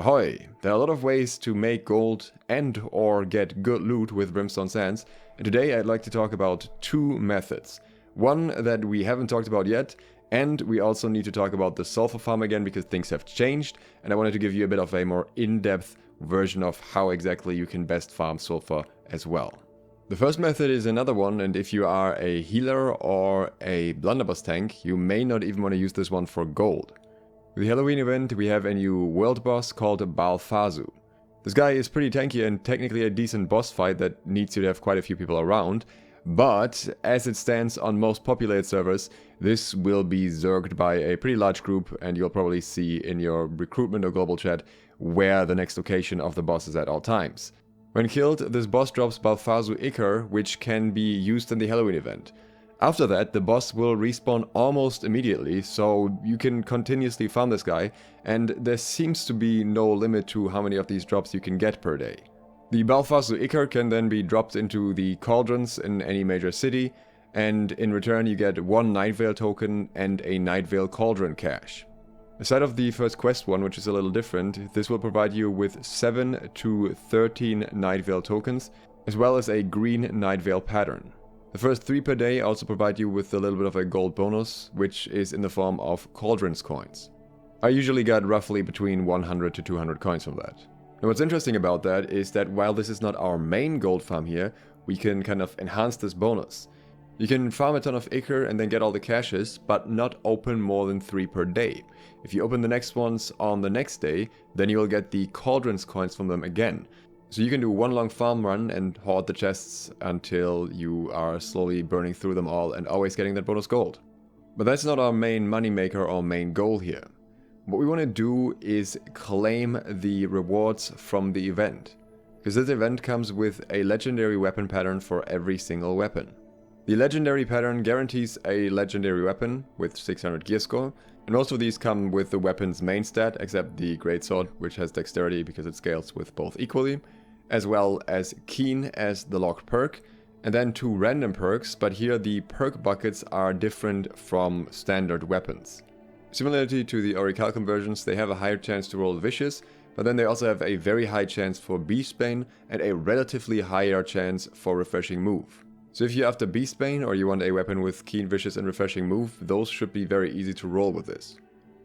Ahoy! There are a lot of ways to make gold and or get good loot with Brimstone Sands, and today I'd like to talk about two methods. One that we haven't talked about yet, and we also need to talk about the sulfur farm again because things have changed, and I wanted to give you a bit of a more in-depth version of how exactly you can best farm sulfur as well. The first method is another one, and if you are a healer or a blunderbuss tank, you may not even want to use this one for gold. With the Halloween event, we have a new world boss called Balfazu. This guy is pretty tanky and technically a decent boss fight that needs you to have quite a few people around, but as it stands on most populated servers, this will be zerged by a pretty large group, and you'll probably see in your recruitment or global chat where the next location of the boss is at all times. When killed, this boss drops Balfazu Ichor, which can be used in the Halloween event. After that, the boss will respawn almost immediately, so you can continuously farm this guy, and there seems to be no limit to how many of these drops you can get per day. The Balfazu Ichor can then be dropped into the cauldrons in any major city, and in return you get one Nightveil token and a Nightveil cauldron cache. Aside of the first quest one, which is a little different, this will provide you with 7 to 13 Nightveil tokens, as well as a green Nightveil pattern. The first 3 per day also provide you with a little bit of a gold bonus, which is in the form of Cauldrons coins. I usually got roughly between 100 to 200 coins from that. Now what's interesting about that is that while this is not our main gold farm here, we can kind of enhance this bonus. You can farm a ton of Ichor and then get all the caches, but not open more than 3 per day. If you open the next ones on the next day, then you will get the Cauldrons coins from them again. So you can do one long farm run and hoard the chests until you are slowly burning through them all and always getting that bonus gold. But that's not our main moneymaker or main goal here. What we want to do is claim the rewards from the event, because this event comes with a legendary weapon pattern for every single weapon. The legendary pattern guarantees a legendary weapon with 600 gear score, and most of these come with the weapon's main stat except the greatsword, which has dexterity because it scales with both equally, as well as Keen as the locked perk, and then 2 random perks, but here the perk buckets are different from standard weapons. Similarly to the Orichalcum versions, they have a higher chance to roll Vicious, but then they also have a very high chance for Beastbane and a relatively higher chance for Refreshing Move. So if you're after Beastbane or you want a weapon with Keen, Vicious and Refreshing Move, those should be very easy to roll with this.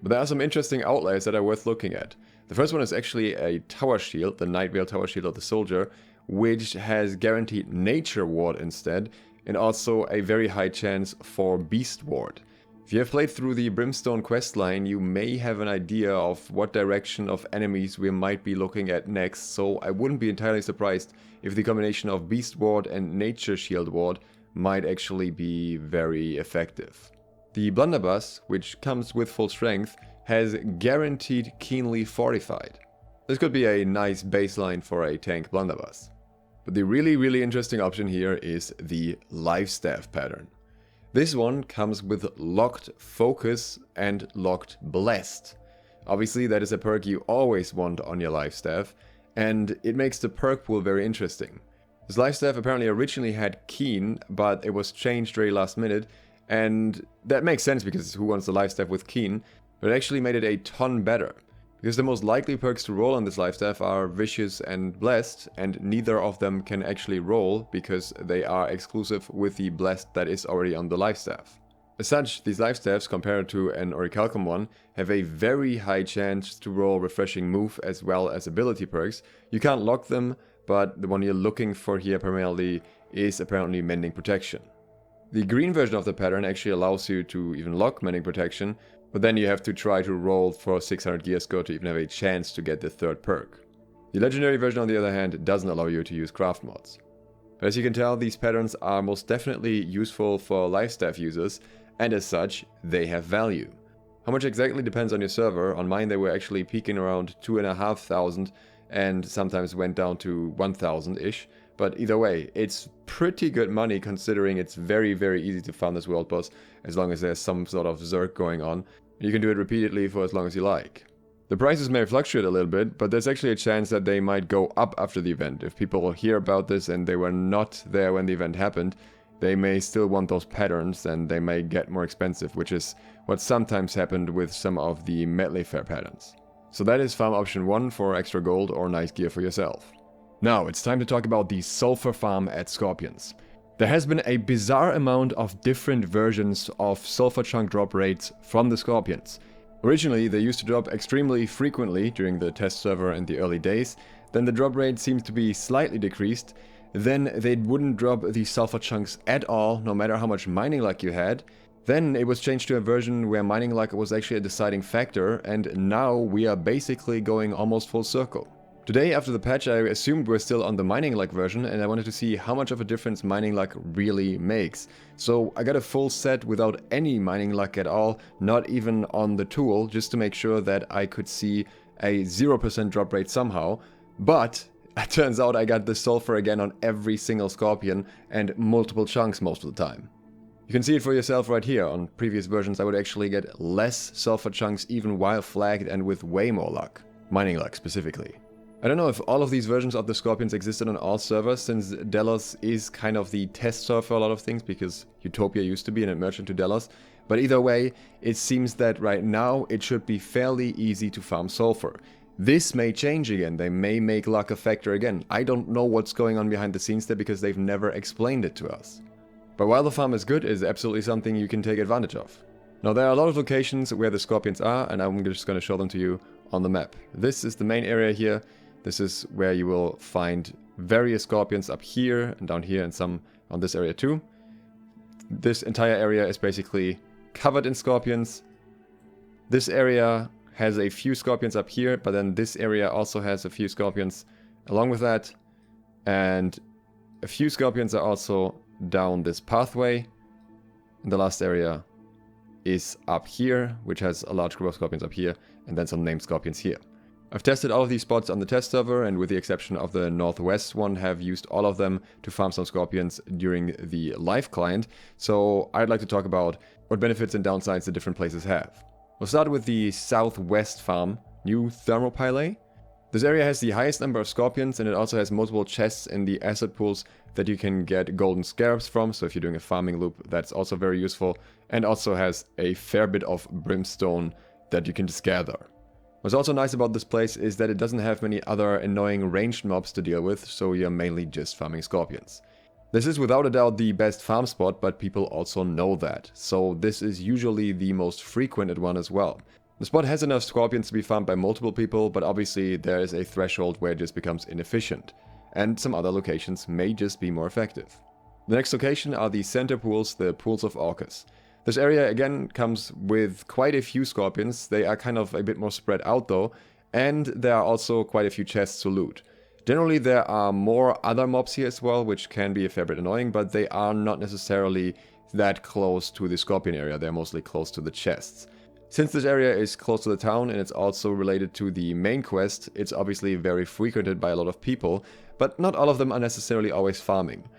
But there are some interesting outliers that are worth looking at. The first one is actually a Tower Shield, the Nightveil Tower Shield of the Soldier, which has guaranteed Nature Ward instead, and also a very high chance for Beast Ward. If you have played through the Brimstone questline, you may have an idea of what direction of enemies we might be looking at next, so I wouldn't be entirely surprised if the combination of Beast Ward and Nature Shield Ward might actually be very effective. The Blunderbuss, which comes with full strength, has guaranteed Keenly Fortified. This could be a nice baseline for a tank blunderbuss. But the really interesting option here is the Lifestaff pattern. This one comes with Locked Focus and Locked Blessed. Obviously that is a perk you always want on your Lifestaff, and it makes the perk pool very interesting. This Lifestaff apparently originally had Keen, but it was changed very last minute, and that makes sense because who wants a Lifestaff with Keen? But it actually made it a ton better, because the most likely perks to roll on this Lifestaff are Vicious and Blessed, and neither of them can actually roll because they are exclusive with the Blessed that is already on the Lifestaff. As such, these Lifestaffs, compared to an Orichalcum one, have a very high chance to roll Refreshing Move as well as ability perks. You can't lock them, but the one you're looking for here primarily is apparently Mending Protection. The green version of the pattern actually allows you to even lock Mending Protection, but then you have to try to roll for 600 gear score to even have a chance to get the third perk. The legendary version on the other hand doesn't allow you to use craft mods. But as you can tell, these patterns are most definitely useful for Lifestaff users, and as such, they have value. How much exactly depends on your server. On mine they were actually peaking around 2,500 and sometimes went down to 1,000-ish. But either way, it's pretty good money considering it's very easy to farm this world boss as long as there's some sort of Zerg going on. You can do it repeatedly for as long as you like. The prices may fluctuate a little bit, but there's actually a chance that they might go up after the event. If people hear about this and they were not there when the event happened, they may still want those patterns and they may get more expensive, which is what sometimes happened with some of the Medley Fair patterns. So that is farm option 1 for extra gold or nice gear for yourself. Now it's time to talk about the sulfur farm at Scorpions. There has been a bizarre amount of different versions of sulfur chunk drop rates from the Scorpions. Originally they used to drop extremely frequently during the test server in the early days, then the drop rate seems to be slightly decreased, then they wouldn't drop the sulfur chunks at all, no matter how much mining luck you had. Then it was changed to a version where mining luck was actually a deciding factor, and now we are basically going almost full circle. Today, after the patch, I assumed we're still on the mining luck version, and I wanted to see how much of a difference mining luck really makes. So I got a full set without any mining luck at all, not even on the tool, just to make sure that I could see a 0% drop rate somehow. But it turns out I got the sulfur again on every single Scorpion, and multiple chunks most of the time. You can see it for yourself right here. On previous versions I would actually get less sulfur chunks even while flagged and with way more luck. Mining luck specifically. I don't know if all of these versions of the Scorpions existed on all servers, since Delos is kind of the test server for a lot of things, because Utopia used to be and it merged into Delos. But either way, it seems that right now it should be fairly easy to farm sulfur. This may change again, they may make luck a factor again. I don't know what's going on behind the scenes there because they've never explained it to us. But while the farm is good, it is absolutely something you can take advantage of. Now there are a lot of locations where the Scorpions are, and I'm just going to show them to you on the map. This is the main area here. This is where you will find various Scorpions up here and down here and some on this area too. This entire area is basically covered in Scorpions. This area has a few Scorpions up here, but then this area also has a few Scorpions along with that. And a few Scorpions are also down this pathway. And the last area is up here, which has a large group of Scorpions up here, and then some named Scorpions here. I've tested all of these spots on the test server, and with the exception of the northwest one, have used all of them to farm some Scorpions during the live client. So I'd like to talk about what benefits and downsides the different places have. We'll start with the southwest farm, New Thermopylae. This area has the highest number of Scorpions, and it also has multiple chests in the asset pools that you can get golden scarabs from, so if you're doing a farming loop, that's also very useful, and also has a fair bit of brimstone that you can just gather. What's also nice about this place is that it doesn't have many other annoying ranged mobs to deal with, so you're mainly just farming Scorpions. This is without a doubt the best farm spot, but people also know that, so this is usually the most frequented one as well. The spot has enough Scorpions to be farmed by multiple people, but obviously there is a threshold where it just becomes inefficient, and some other locations may just be more effective. The next location are the center pools, the Pools of Orcus. This area again comes with quite a few Scorpions. They are kind of a bit more spread out though, and there are also quite a few chests to loot. Generally there are more other mobs here as well, which can be a fair bit annoying, but they are not necessarily that close to the Scorpion area. They're mostly close to the chests. Since this area is close to the town and it's also related to the main quest, it's obviously very frequented by a lot of people, but not all of them are necessarily always farming.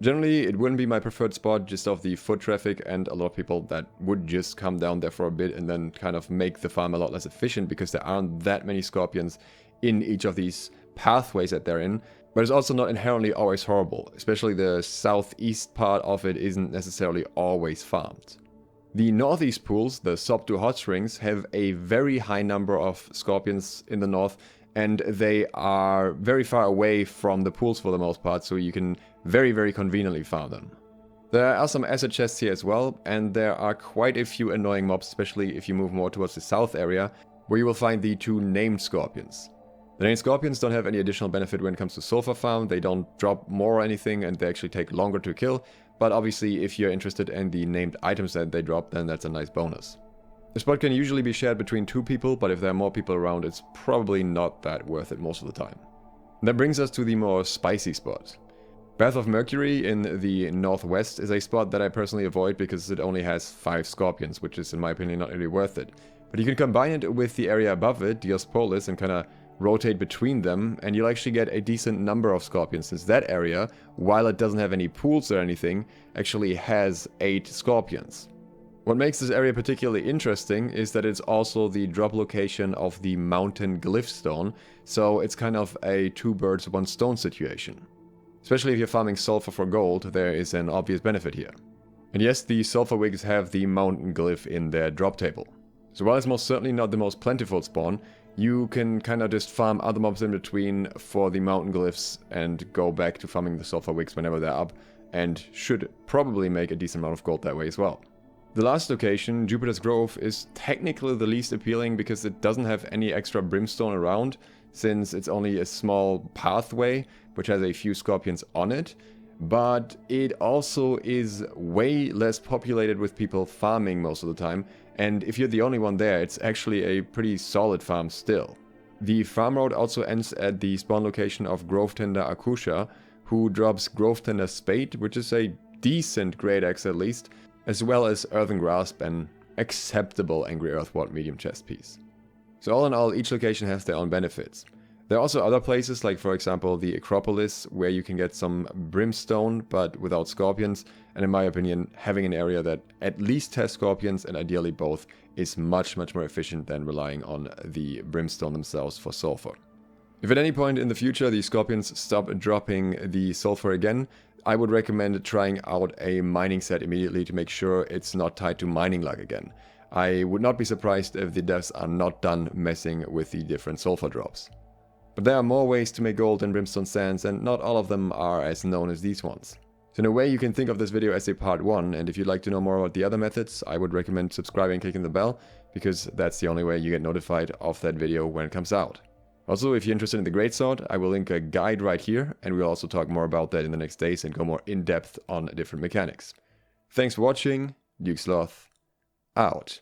Generally, it wouldn't be my preferred spot just off the foot traffic, and a lot of people that would just come down there for a bit and then kind of make the farm a lot less efficient because there aren't that many Scorpions in each of these pathways that they're in. But it's also not inherently always horrible, especially the southeast part of it isn't necessarily always farmed. The northeast pools, the Sopdu Hot Springs, have a very high number of Scorpions in the north, and they are very far away from the pools for the most part, so you can very conveniently farm them. There are some asset chests here as well, and there are quite a few annoying mobs, especially if you move more towards the south area, where you will find the two named Scorpions. The named Scorpions don't have any additional benefit when it comes to sulfur farm, they don't drop more or anything, and they actually take longer to kill, but obviously if you're interested in the named items that they drop, then that's a nice bonus. The spot can usually be shared between two people, but if there are more people around, it's probably not that worth it most of the time. That brings us to the more spicy spot. Bath of Mercury in the northwest is a spot that I personally avoid because it only has 5 Scorpions, which is in my opinion not really worth it. But you can combine it with the area above it, Diospolis, and kinda rotate between them, and you'll actually get a decent number of Scorpions, since that area, while it doesn't have any pools or anything, actually has 8 Scorpions. What makes this area particularly interesting is that it's also the drop location of the Mountain Glyph Stone, so it's kind of a 2 birds 1 stone situation. Especially if you're farming sulfur for gold, there is an obvious benefit here. And yes, the sulfur wigs have the Mountain Glyph in their drop table. So while it's most certainly not the most plentiful spawn, you can kind of just farm other mobs in between for the mountain glyphs and go back to farming the sulfur wicks whenever they're up, and should probably make a decent amount of gold that way as well. The last location, Jupiter's Grove, is technically the least appealing because it doesn't have any extra brimstone around, since it's only a small pathway which has a few scorpions on it, but it also is way less populated with people farming most of the time, and if you're the only one there, it's actually a pretty solid farm still. The farm road also ends at the spawn location of Grovetender Akusha, who drops Grovetender Spade, which is a decent great axe at least, as well as Earthen Grasp, an acceptable Angry Earthwort medium chest piece. So all in all, each location has their own benefits. There are also other places, like for example the Acropolis, where you can get some brimstone but without scorpions, and in my opinion, having an area that at least has scorpions, and ideally both, is much more efficient than relying on the brimstone themselves for sulfur. If at any point in the future the scorpions stop dropping the sulfur again, I would recommend trying out a mining set immediately to make sure it's not tied to mining luck again. I would not be surprised if the devs are not done messing with the different sulfur drops. But there are more ways to make gold in Brimstone Sands, and not all of them are as known as these ones. So in a way you can think of this video as a part 1, and if you'd like to know more about the other methods, I would recommend subscribing and clicking the bell, because that's the only way you get notified of that video when it comes out. Also, if you're interested in the Greatsword, I will link a guide right here, and we'll also talk more about that in the next days and go more in depth on different mechanics. Thanks for watching, Duke Sloth, out.